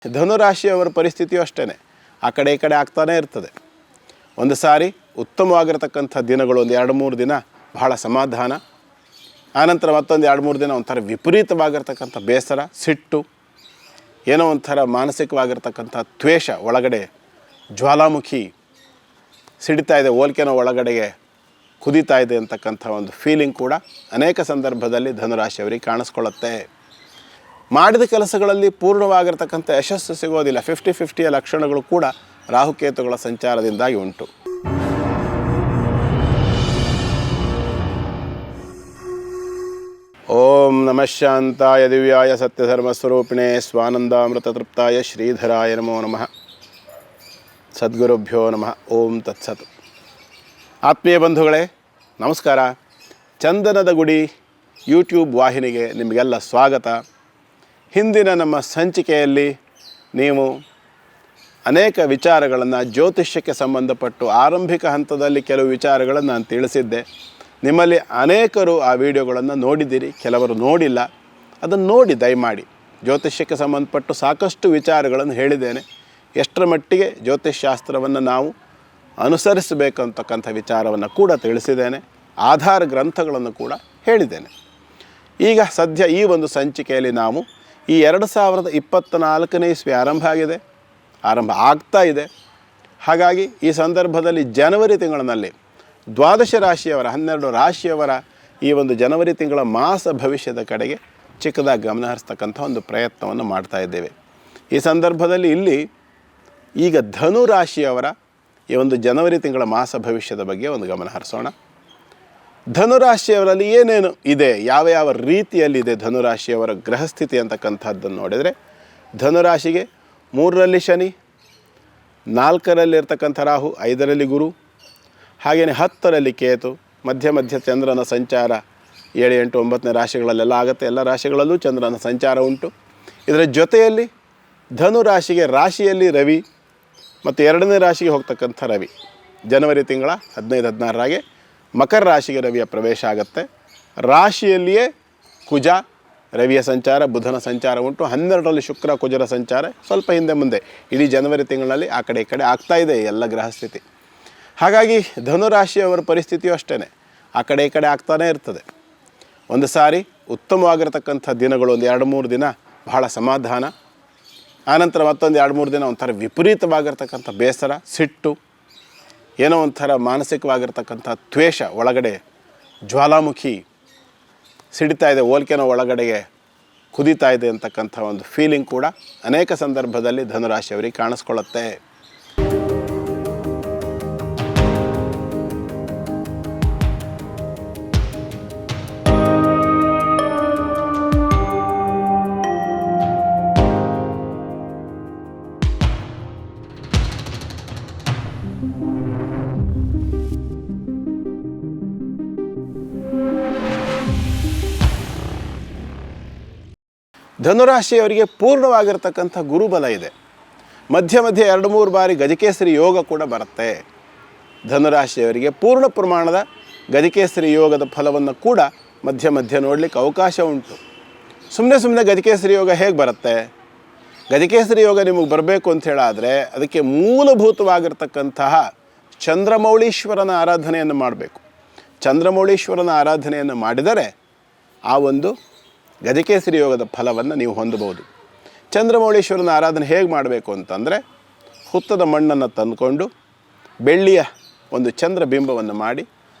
ಧನುರಾಶಿಯವರ ಪರಿಸ್ಥಿತಿಯೂ ಅಷ್ಟೇ, ಆ ಕಡೆ ಈ ಕಡೆ ಆಗ್ತಾನೇ ಇರ್ತದೆ. ಒಂದು ಸಾರಿ ಉತ್ತಮವಾಗಿರತಕ್ಕಂಥ ದಿನಗಳು, ಒಂದು 2-3 ದಿನ ಬಹಳ ಸಮಾಧಾನ, ಆನಂತರ ಮತ್ತೊಂದು 2-3 ದಿನ ಒಂಥರ ವಿಪರೀತವಾಗಿರ್ತಕ್ಕಂಥ ಬೇಸರ, ಸಿಟ್ಟು, ಏನೋ ಒಂಥರ ಮಾನಸಿಕವಾಗಿರ್ತಕ್ಕಂಥ ದ್ವೇಷ, ಒಳಗಡೆ ಜ್ವಾಲಾಮುಖಿ ಸಿಡಿತಾ ಇದೆ, ಹೋಲಿಕೆನೋ ಒಳಗಡೆಗೆ ಕುದೀತಾ ಇದೆ ಅಂತಕ್ಕಂಥ ಒಂದು ಫೀಲಿಂಗ್ ಕೂಡ ಅನೇಕ ಸಂದರ್ಭದಲ್ಲಿ ಧನುರಾಶಿಯವರಿಗೆ ಕಾಣಿಸ್ಕೊಳ್ಳುತ್ತೆ. ಮಾಡಿದ ಕೆಲಸಗಳಲ್ಲಿ ಪೂರ್ಣವಾಗಿರ್ತಕ್ಕಂಥ ಯಶಸ್ಸು ಸಿಗೋದಿಲ್ಲ. 50-50ಯ ಲಕ್ಷಣಗಳು ಕೂಡ ರಾಹುಕೇತುಗಳ ಸಂಚಾರದಿಂದಾಗಿ ಉಂಟು. ಓಂ ನಮಃ ಶಾಂತಾಯ ದಿವ್ಯಾಯ ಸತ್ಯಧರ್ಮಸ್ವರೂಪಿಣೇ ಸ್ವಾನಂದಾಮೃತತೃಪ್ತಾಯ ಶ್ರೀಧರಾಯ ನಮೋ ನಮಃ. ಸದ್ಗುರುಭ್ಯೋ ನಮಃ. ಓಂ ತತ್ಸತ್. ಆತ್ಮೀಯ ಬಂಧುಗಳೇ ನಮಸ್ಕಾರ. ಚಂದನದ ಗುಡಿ ಯೂಟ್ಯೂಬ್ ವಾಹಿನಿಗೆ ನಿಮಗೆಲ್ಲ ಸ್ವಾಗತ. ಹಿಂದಿನ ನಮ್ಮ ಸಂಚಿಕೆಯಲ್ಲಿ ನೀವು ಅನೇಕ ವಿಚಾರಗಳನ್ನು, ಜ್ಯೋತಿಷ್ಯಕ್ಕೆ ಸಂಬಂಧಪಟ್ಟು ಆರಂಭಿಕ ಹಂತದಲ್ಲಿ ಕೆಲವು ವಿಚಾರಗಳನ್ನು ನಾನು ತಿಳಿಸಿದ್ದೆ. ನಿಮ್ಮಲ್ಲಿ ಅನೇಕರು ಆ ವಿಡಿಯೋಗಳನ್ನು ನೋಡಿದ್ದೀರಿ, ಕೆಲವರು ನೋಡಿಲ್ಲ. ಅದನ್ನು ನೋಡಿ ದಯಮಾಡಿ. ಜ್ಯೋತಿಷ್ಯಕ್ಕೆ ಸಂಬಂಧಪಟ್ಟು ಸಾಕಷ್ಟು ವಿಚಾರಗಳನ್ನು ಹೇಳಿದ್ದೇನೆ. ಎಷ್ಟರ ಮಟ್ಟಿಗೆ ಜ್ಯೋತಿಷ್ಶಾಸ್ತ್ರವನ್ನು ನಾವು ಅನುಸರಿಸಬೇಕಂತಕ್ಕಂಥ ವಿಚಾರವನ್ನು ಕೂಡ ತಿಳಿಸಿದ್ದೇನೆ. ಆಧಾರ ಗ್ರಂಥಗಳನ್ನು ಕೂಡ ಹೇಳಿದ್ದೇನೆ. ಈಗ ಸದ್ಯ ಈ ಒಂದು ಸಂಚಿಕೆಯಲ್ಲಿ ನಾವು ಈ 2024ನೇ ಇಸ್ವಿ ಆರಂಭ ಆಗ್ತಾ ಇದೆ. ಹಾಗಾಗಿ ಈ ಸಂದರ್ಭದಲ್ಲಿ ಜನವರಿ ತಿಂಗಳಿನಲ್ಲಿ 12 ರಾಶಿಯವರ 12 ರಾಶಿಯವರ ಈ ಒಂದು ಜನವರಿ ತಿಂಗಳ ಮಾಸ ಭವಿಷ್ಯದ ಕಡೆಗೆ ಚಿಕ್ಕದಾಗಿ ಗಮನ ಹರಿಸ್ತಕ್ಕಂಥ ಒಂದು ಪ್ರಯತ್ನವನ್ನು ಮಾಡ್ತಾ ಇದ್ದೇವೆ. ಈ ಸಂದರ್ಭದಲ್ಲಿ ಇಲ್ಲಿ ಈಗ ಧನು ರಾಶಿಯವರ ಈ ಒಂದು ಜನವರಿ ತಿಂಗಳ ಮಾಸ ಭವಿಷ್ಯದ ಬಗ್ಗೆ ಒಂದು ಗಮನ ಹರಿಸೋಣ. ಧನುರಾಶಿಯವರಲ್ಲಿ ಏನೇನು ಇದೆ, ಯಾವ ಯಾವ ರೀತಿಯಲ್ಲಿದೆ ಧನುರಾಶಿಯವರ ಗ್ರಹಸ್ಥಿತಿ ಅಂತಕ್ಕಂಥದ್ದನ್ನು ನೋಡಿದರೆ, ಧನುರಾಶಿಗೆ 3ರಲ್ಲಿ ಶನಿ, 4ರಲ್ಲಿ ಇರ್ತಕ್ಕಂಥ ರಾಹು, 5ರಲ್ಲಿ ಗುರು, ಹಾಗೆಯೇ 10ರಲ್ಲಿ ಕೇತು, ಮಧ್ಯ ಚಂದ್ರನ ಸಂಚಾರ 7, 8, 9ನೇ ರಾಶಿಗಳಲ್ಲೆಲ್ಲ ಆಗುತ್ತೆ. ಎಲ್ಲ ರಾಶಿಗಳಲ್ಲೂ ಚಂದ್ರನ ಸಂಚಾರ ಉಂಟು. ಇದರ ಜೊತೆಯಲ್ಲಿ ಧನುರಾಶಿಗೆ ರಾಶಿಯಲ್ಲಿ ರವಿ ಮತ್ತು 2ನೇ ರಾಶಿಗೆ ಹೋಗ್ತಕ್ಕಂಥ ರವಿ, ಜನವರಿ ತಿಂಗಳ 15-16ರಾಗೆ ಮಕರ ರಾಶಿಗೆ ರವಿಯ ಪ್ರವೇಶ ಆಗುತ್ತೆ. ರಾಶಿಯಲ್ಲಿಯೇ ಕುಜ, ರವಿಯ ಸಂಚಾರ, ಬುಧನ ಸಂಚಾರ ಉಂಟು. 12ರಲ್ಲಿ ಶುಕ್ರ ಕುಜರ ಸಂಚಾರ ಸ್ವಲ್ಪ ಹಿಂದೆ ಮುಂದೆ ಇಡೀ ಜನವರಿ ತಿಂಗಳಲ್ಲಿ ಆ ಕಡೆ ಈ ಕಡೆ ಆಗ್ತಾ ಇದೆ ಎಲ್ಲ ಗ್ರಹಸ್ಥಿತಿ. ಹಾಗಾಗಿ ಧನುರಾಶಿಯವರ ಪರಿಸ್ಥಿತಿಯೂ ಅಷ್ಟೇ, ಆ ಕಡೆ ಈ ಕಡೆ ಆಗ್ತಾನೇ ಇರ್ತದೆ. ಒಂದು ಸಾರಿ ಉತ್ತಮವಾಗಿರತಕ್ಕಂಥ ದಿನಗಳು, ಒಂದು 2-3 ದಿನ ಬಹಳ ಸಮಾಧಾನ, ಆನಂತರ ಮತ್ತೊಂದು 2-3 ದಿನ ಒಂಥರ ವಿಪರೀತವಾಗಿರ್ತಕ್ಕಂಥ ಬೇಸರ, ಸಿಟ್ಟು, ಏನೋ ಒಂಥರ ಮಾನಸಿಕವಾಗಿರ್ತಕ್ಕಂಥ ದ್ವೇಷ, ಒಳಗಡೆ ಜ್ವಾಲಾಮುಖಿ ಸಿಡಿತಾ ಇದೆ, ಹೋಲಿಕೆನೋ ಒಳಗಡೆಗೆ ಕುದೀತಾ ಇದೆ ಅಂತಕ್ಕಂಥ ಒಂದು ಫೀಲಿಂಗ್ ಕೂಡ ಅನೇಕ ಸಂದರ್ಭದಲ್ಲಿ ಧನುರಾಶಿಯವರಿಗೆ ಕಾಣಿಸ್ಕೊಳ್ಳುತ್ತೆ. ಧನುರಾಶಿಯವರಿಗೆ ಪೂರ್ಣವಾಗಿರ್ತಕ್ಕಂಥ ಗುರುಬಲ ಇದೆ. ಮಧ್ಯ 2-3 ಬಾರಿ ಗಜಕೇಸರಿ ಯೋಗ ಕೂಡ ಬರುತ್ತೆ. ಧನುರಾಶಿಯವರಿಗೆ ಪೂರ್ಣ ಪ್ರಮಾಣದ ಗಜಕೇಸರಿ ಯೋಗದ ಫಲವನ್ನು ಕೂಡ ಮಧ್ಯ ನೋಡಲಿಕ್ಕೆ ಅವಕಾಶ ಉಂಟು. ಸುಮ್ಮನೆ ಗಜಕೇಸರಿ ಯೋಗ ಹೇಗೆ ಬರುತ್ತೆ? ಗಜಕೇಸರಿ ಯೋಗ ನಿಮಗೆ ಬರಬೇಕು ಅಂತ ಹೇಳಾದರೆ ಅದಕ್ಕೆ ಮೂಲಭೂತವಾಗಿರ್ತಕ್ಕಂತಹ ಚಂದ್ರಮೌಳೀಶ್ವರನ ಆರಾಧನೆಯನ್ನು ಮಾಡಬೇಕು. ಚಂದ್ರಮೌಳೀಶ್ವರನ ಆರಾಧನೆಯನ್ನು ಮಾಡಿದರೆ ಆ ಒಂದು ಗಜಕೇಸರಿ ಯೋಗದ ಫಲವನ್ನು ನೀವು ಹೊಂದಬಹುದು. ಚಂದ್ರಮೌಳೀಶ್ವರನ ಆರಾಧನೆ ಹೇಗೆ ಮಾಡಬೇಕು ಅಂತಂದರೆ, ಹುತ್ತದ ಮಣ್ಣನ್ನು ತಂದುಕೊಂಡು ಬೆಳ್ಳಿಯ ಒಂದು ಚಂದ್ರ ಬಿಂಬವನ್ನು ಮಾಡಿ,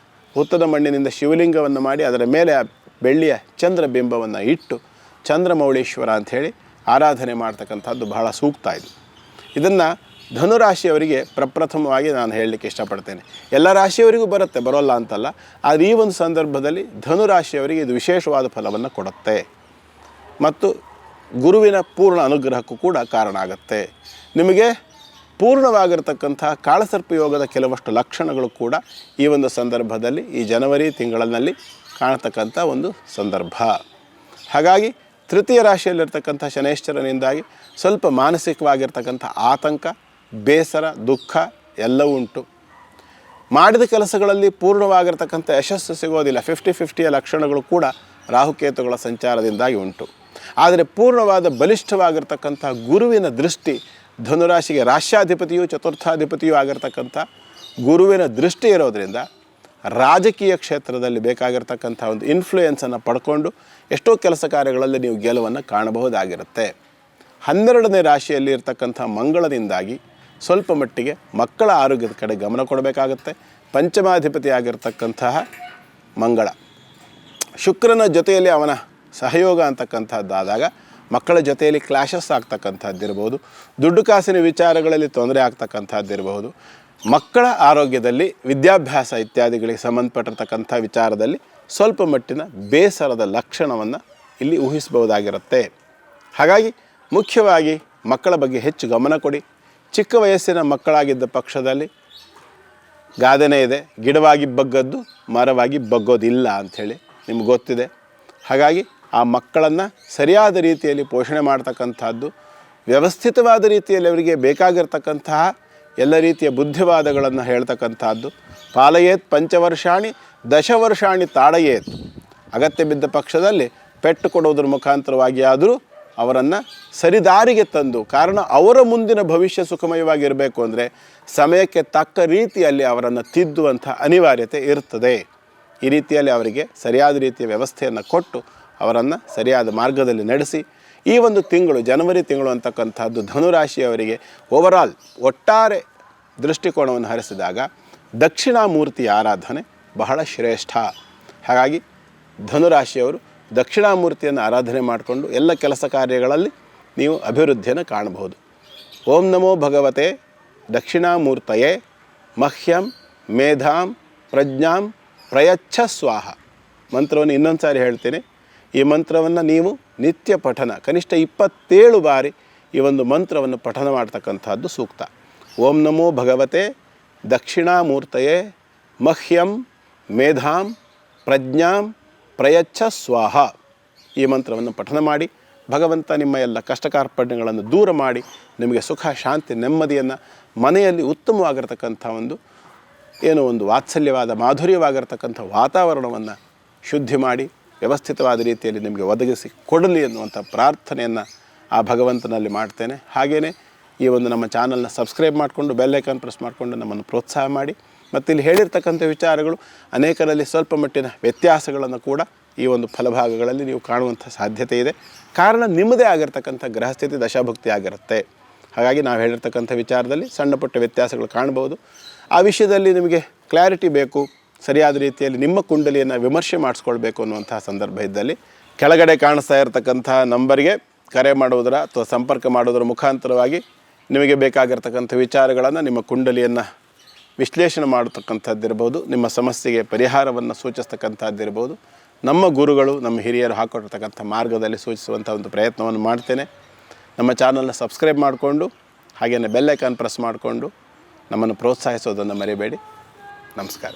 ಹುತ್ತದ ಮಣ್ಣಿನಿಂದ ಶಿವಲಿಂಗವನ್ನು ಮಾಡಿ, ಅದರ ಮೇಲೆ ಆ ಬೆಳ್ಳಿಯ ಚಂದ್ರ ಬಿಂಬವನ್ನು ಇಟ್ಟು ಚಂದ್ರಮೌಳೀಶ್ವರ ಅಂಥೇಳಿ ಆರಾಧನೆ ಮಾಡ್ತಕ್ಕಂಥದ್ದು ಬಹಳ ಸೂಕ್ತ. ಇದನ್ನು ಧನುರಾಶಿಯವರಿಗೆ ಪ್ರಪ್ರಥಮವಾಗಿ ನಾನು ಹೇಳಲಿಕ್ಕೆ ಇಷ್ಟಪಡ್ತೇನೆ. ಎಲ್ಲ ರಾಶಿಯವರಿಗೂ ಬರುತ್ತೆ, ಬರೋಲ್ಲ ಅಂತಲ್ಲ. ಆದರೆ ಈ ಒಂದು ಸಂದರ್ಭದಲ್ಲಿ ಧನುರಾಶಿಯವರಿಗೆ ಇದು ವಿಶೇಷವಾದ ಫಲವನ್ನು ಕೊಡುತ್ತೆ ಮತ್ತು ಗುರುವಿನ ಪೂರ್ಣ ಅನುಗ್ರಹಕ್ಕೂ ಕೂಡ ಕಾರಣ ಆಗುತ್ತೆ. ನಿಮಗೆ ಪೂರ್ಣವಾಗಿರ್ತಕ್ಕಂಥ ಕಾಳಸರ್ಪ ಯೋಗದ ಕೆಲವಷ್ಟು ಲಕ್ಷಣಗಳು ಕೂಡ ಈ ಒಂದು ಸಂದರ್ಭದಲ್ಲಿ, ಈ ಜನವರಿ ತಿಂಗಳಿನಲ್ಲಿ ಕಾಣತಕ್ಕಂಥ ಒಂದು ಸಂದರ್ಭ. ಹಾಗಾಗಿ ತೃತೀಯ ರಾಶಿಯಲ್ಲಿರ್ತಕ್ಕಂಥ ಶನೈಶ್ಚರನಿಂದಾಗಿ ಸ್ವಲ್ಪ ಮಾನಸಿಕವಾಗಿರ್ತಕ್ಕಂಥ ಆತಂಕ, ಬೇಸರ, ದುಃಖ ಎಲ್ಲವೂ ಉಂಟು. ಮಾಡಿದ ಕೆಲಸಗಳಲ್ಲಿ ಪೂರ್ಣವಾಗಿರ್ತಕ್ಕಂಥ ಯಶಸ್ಸು ಸಿಗೋದಿಲ್ಲ. 50-50ಯ ಲಕ್ಷಣಗಳು ಕೂಡ ರಾಹುಕೇತುಗಳ ಸಂಚಾರದಿಂದಾಗಿ ಉಂಟು. ಆದರೆ ಪೂರ್ಣವಾದ ಬಲಿಷ್ಠವಾಗಿರ್ತಕ್ಕಂಥ ಗುರುವಿನ ದೃಷ್ಟಿ ಧನುರಾಶಿಗೆ ರಾಶ್ಯಾಧಿಪತಿಯು ಚತುರ್ಥಾಧಿಪತಿಯೂ ಆಗಿರ್ತಕ್ಕಂಥ ಗುರುವಿನ ದೃಷ್ಟಿ ಇರೋದರಿಂದ ರಾಜಕೀಯ ಕ್ಷೇತ್ರದಲ್ಲಿ ಬೇಕಾಗಿರ್ತಕ್ಕಂಥ ಒಂದು ಇನ್ಫ್ಲೂಯೆನ್ಸನ್ನು ಪಡ್ಕೊಂಡು ಎಷ್ಟೋ ಕೆಲಸ ಕಾರ್ಯಗಳಲ್ಲಿ ನೀವು ಗೆಲುವನ್ನು ಕಾಣಬಹುದಾಗಿರುತ್ತೆ. 12ನೇ ರಾಶಿಯಲ್ಲಿ ಇರ್ತಕ್ಕಂಥ ಮಂಗಳದಿಂದಾಗಿ ಸ್ವಲ್ಪ ಮಟ್ಟಿಗೆ ಮಕ್ಕಳ ಆರೋಗ್ಯದ ಕಡೆ ಗಮನ ಕೊಡಬೇಕಾಗತ್ತೆ. ಪಂಚಮಾಧಿಪತಿ ಆಗಿರ್ತಕ್ಕಂತಹ ಮಂಗಳ ಶುಕ್ರನ ಜೊತೆಯಲ್ಲಿ ಅವನ ಸಹಯೋಗ ಅಂತಕ್ಕಂಥದ್ದಾದಾಗ ಮಕ್ಕಳ ಜೊತೆಯಲ್ಲಿ ಕ್ಲಾಶಸ್ ಆಗ್ತಕ್ಕಂಥದ್ದಿರ್ಬೋದು, ದುಡ್ಡು ಕಾಸಿನ ವಿಚಾರಗಳಲ್ಲಿ ತೊಂದರೆ ಆಗ್ತಕ್ಕಂಥದ್ದಿರಬಹುದು, ಮಕ್ಕಳ ಆರೋಗ್ಯದಲ್ಲಿ ವಿದ್ಯಾಭ್ಯಾಸ ಇತ್ಯಾದಿಗಳಿಗೆ ಸಂಬಂಧಪಟ್ಟಿರ್ತಕ್ಕಂಥ ವಿಚಾರದಲ್ಲಿ ಸ್ವಲ್ಪ ಮಟ್ಟಿನ ಬೇಸರದ ಲಕ್ಷಣವನ್ನು ಇಲ್ಲಿ ಊಹಿಸಬಹುದಾಗಿರುತ್ತೆ. ಹಾಗಾಗಿ ಮುಖ್ಯವಾಗಿ ಮಕ್ಕಳ ಬಗ್ಗೆ ಹೆಚ್ಚು ಗಮನ ಕೊಡಿ. ಚಿಕ್ಕ ವಯಸ್ಸಿನ ಮಕ್ಕಳಾಗಿದ್ದ ಪಕ್ಷದಲ್ಲಿ ಗಾದೆನೇ ಇದೆ, ಗಿಡವಾಗಿ ಬಗ್ಗದ್ದು ಮರವಾಗಿ ಬಗ್ಗೋದಿಲ್ಲ ಅಂಥೇಳಿ ನಿಮ್ಗೆ ಗೊತ್ತಿದೆ. ಹಾಗಾಗಿ ಆ ಮಕ್ಕಳನ್ನು ಸರಿಯಾದ ರೀತಿಯಲ್ಲಿ ಪೋಷಣೆ ಮಾಡ್ತಕ್ಕಂಥದ್ದು, ವ್ಯವಸ್ಥಿತವಾದ ರೀತಿಯಲ್ಲಿ ಅವರಿಗೆ ಬೇಕಾಗಿರ್ತಕ್ಕಂತಹ ಎಲ್ಲ ರೀತಿಯ ಬುದ್ಧಿವಾದಗಳನ್ನು ಹೇಳ್ತಕ್ಕಂಥದ್ದು. ಪಾಲಯೇತ್ ಪಂಚವರ್ಷಾಣಿ ದಶವರ್ಷಾಣಿ ತಾಡಯೇತ್. ಅಗತ್ಯ ಬಿದ್ದ ಪಕ್ಷದಲ್ಲಿ ಪೆಟ್ಟು ಕೊಡೋದ್ರ ಮುಖಾಂತರವಾಗಿ ಆದರೂ ಅವರನ್ನು ಸರಿದಾರಿಗೆ ತಂದು, ಕಾರಣ ಅವರ ಮುಂದಿನ ಭವಿಷ್ಯ ಸುಖಮಯವಾಗಿರಬೇಕು ಅಂದರೆ ಸಮಯಕ್ಕೆ ತಕ್ಕ ರೀತಿಯಲ್ಲಿ ಅವರನ್ನು ತಿದ್ದುವಂಥ ಅನಿವಾರ್ಯತೆ ಇರ್ತದೆ. ಈ ರೀತಿಯಲ್ಲಿ ಅವರಿಗೆ ಸರಿಯಾದ ರೀತಿಯ ವ್ಯವಸ್ಥೆಯನ್ನು ಕೊಟ್ಟು ಅವರನ್ನು ಸರಿಯಾದ ಮಾರ್ಗದಲ್ಲಿ ನಡೆಸಿ ಈ ಒಂದು ತಿಂಗಳು ಜನವರಿ ತಿಂಗಳು ಅಂತಕ್ಕಂಥದ್ದು ಧನುರಾಶಿಯವರಿಗೆ ಓವರಾಲ್ ಒಟ್ಟಾರೆ ದೃಷ್ಟಿಕೋನವನ್ನು ಹರಿಸಿದಾಗ ದಕ್ಷಿಣಾಮೂರ್ತಿಯ ಆರಾಧನೆ ಬಹಳ ಶ್ರೇಷ್ಠ. ಹಾಗಾಗಿ ಧನುರಾಶಿಯವರು ದಕ್ಷಿಣಾಮೂರ್ತಿಯನ್ನು ಆರಾಧನೆ ಮಾಡಿಕೊಂಡು ಎಲ್ಲ ಕೆಲಸ ಕಾರ್ಯಗಳಲ್ಲಿ ನೀವು ಅಭಿವೃದ್ಧಿಯನ್ನು ಕಾಣಬಹುದು. ಓಂ ನಮೋ ಭಗವತೆ ದಕ್ಷಿಣಾಮೂರ್ತಯೇ ಮಹ್ಯಂ ಮೇಧಾಂ ಪ್ರಜ್ಞಾಂ ಪ್ರಯಚ್ಛ ಸ್ವಾಹ. ಮಂತ್ರವನ್ನು ಇನ್ನೊಂದು ಸಾರಿ ಹೇಳ್ತೀನಿ. ಈ ಮಂತ್ರವನ್ನು ನೀವು ನಿತ್ಯ ಪಠನ ಕನಿಷ್ಠ 27 ಬಾರಿ ಈ ಒಂದು ಮಂತ್ರವನ್ನು ಪಠನ ಮಾಡ್ತಕ್ಕಂಥದ್ದು ಸೂಕ್ತ. ಓಂ ನಮೋ ಭಗವತೆ ದಕ್ಷಿಣಾಮೂರ್ತಯೇ ಮಹ್ಯಂ ಮೇಧಾಂ ಪ್ರಜ್ಞಾಂ ಪ್ರಯಚ್ಛ ಸ್ವಾಹ. ಈ ಮಂತ್ರವನ್ನು ಪಠನ ಮಾಡಿ ಭಗವಂತ ನಿಮ್ಮ ಎಲ್ಲ ಕಷ್ಟ ಕಾರ್ಪಣ್ಯಗಳನ್ನು ದೂರ ಮಾಡಿ ನಿಮಗೆ ಸುಖ ಶಾಂತಿ ನೆಮ್ಮದಿಯನ್ನು ಮನೆಯಲ್ಲಿ ಉತ್ತಮವಾಗಿರ್ತಕ್ಕಂಥ ಒಂದು ವಾತ್ಸಲ್ಯವಾದ ಮಾಧುರ್ಯವಾಗಿರ್ತಕ್ಕಂಥ ವಾತಾವರಣವನ್ನು ಶುದ್ಧಿ ಮಾಡಿ ವ್ಯವಸ್ಥಿತವಾದ ರೀತಿಯಲ್ಲಿ ನಿಮಗೆ ಒದಗಿಸಿ ಕೊಡಲಿ ಎನ್ನುವಂಥ ಪ್ರಾರ್ಥನೆಯನ್ನು ಆ ಭಗವಂತನಲ್ಲಿ ಮಾಡ್ತೇನೆ. ಹಾಗೆಯೇ ಈ ಒಂದು ನಮ್ಮ ಚಾನಲ್ನ ಸಬ್ಸ್ಕ್ರೈಬ್ ಮಾಡಿಕೊಂಡು ಬೆಲ್ ಐಕಾನ್ ಪ್ರೆಸ್ ಮಾಡಿಕೊಂಡು ನಮ್ಮನ್ನು ಪ್ರೋತ್ಸಾಹ ಮಾಡಿ. ಮತ್ತು ಇಲ್ಲಿ ಹೇಳಿರ್ತಕ್ಕಂಥ ವಿಚಾರಗಳು ಅನೇಕರಲ್ಲಿ ಸ್ವಲ್ಪ ಮಟ್ಟಿನ ವ್ಯತ್ಯಾಸಗಳನ್ನು ಕೂಡ ಈ ಒಂದು ಫಲಭಾಗಗಳಲ್ಲಿ ನೀವು ಕಾಣುವಂಥ ಸಾಧ್ಯತೆ ಇದೆ. ಕಾರಣ ನಿಮ್ಮದೇ ಆಗಿರ್ತಕ್ಕಂಥ ಗ್ರಹಸ್ಥಿತಿ ದಶಾಭುಕ್ತಿ ಆಗಿರುತ್ತೆ. ಹಾಗಾಗಿ ನಾವು ಹೇಳಿರ್ತಕ್ಕಂಥ ವಿಚಾರದಲ್ಲಿ ಸಣ್ಣ ಪುಟ್ಟ ವ್ಯತ್ಯಾಸಗಳು ಕಾಣ್ಬೋದು. ಆ ವಿಷಯದಲ್ಲಿ ನಿಮಗೆ ಕ್ಲಾರಿಟಿ ಬೇಕು, ಸರಿಯಾದ ರೀತಿಯಲ್ಲಿ ನಿಮ್ಮ ಕುಂಡಲಿಯನ್ನು ವಿಮರ್ಶೆ ಮಾಡಿಸ್ಕೊಳ್ಬೇಕು ಅನ್ನುವಂಥ ಸಂದರ್ಭ ಇದ್ದಲ್ಲಿ ಕೆಳಗಡೆ ಕಾಣಿಸ್ತಾ ಇರತಕ್ಕಂಥ ನಂಬರ್ಗೆ ಕರೆ ಮಾಡುವುದರ ಅಥವಾ ಸಂಪರ್ಕ ಮಾಡೋದರ ಮುಖಾಂತರವಾಗಿ ನಿಮಗೆ ಬೇಕಾಗಿರ್ತಕ್ಕಂಥ ವಿಚಾರಗಳನ್ನು ನಿಮ್ಮ ಕುಂಡಲಿಯನ್ನು ವಿಶ್ಲೇಷಣೆ ಮಾಡತಕ್ಕಂಥದ್ದಿರ್ಬೋದು, ನಿಮ್ಮ ಸಮಸ್ಯೆಗೆ ಪರಿಹಾರವನ್ನು ಸೂಚಿಸ್ತಕ್ಕಂಥದ್ದಿರ್ಬೋದು, ನಮ್ಮ ಗುರುಗಳು ನಮ್ಮ ಹಿರಿಯರು ಹಾಕ್ಕೊಟ್ಟಿರ್ತಕ್ಕಂಥ ಮಾರ್ಗದಲ್ಲಿ ಸೂಚಿಸುವಂಥ ಒಂದು ಪ್ರಯತ್ನವನ್ನು ಮಾಡ್ತೇನೆ. ನಮ್ಮ ಚಾನಲ್ನ ಸಬ್ಸ್ಕ್ರೈಬ್ ಮಾಡಿಕೊಂಡು ಹಾಗೆಯೇ ಬೆಲ್ ಐಕಾನ್ ಪ್ರೆಸ್ ಮಾಡಿಕೊಂಡು ನಮ್ಮನ್ನು ಪ್ರೋತ್ಸಾಹಿಸೋದನ್ನು ಮರಿಬೇಡಿ. ನಮಸ್ಕಾರ.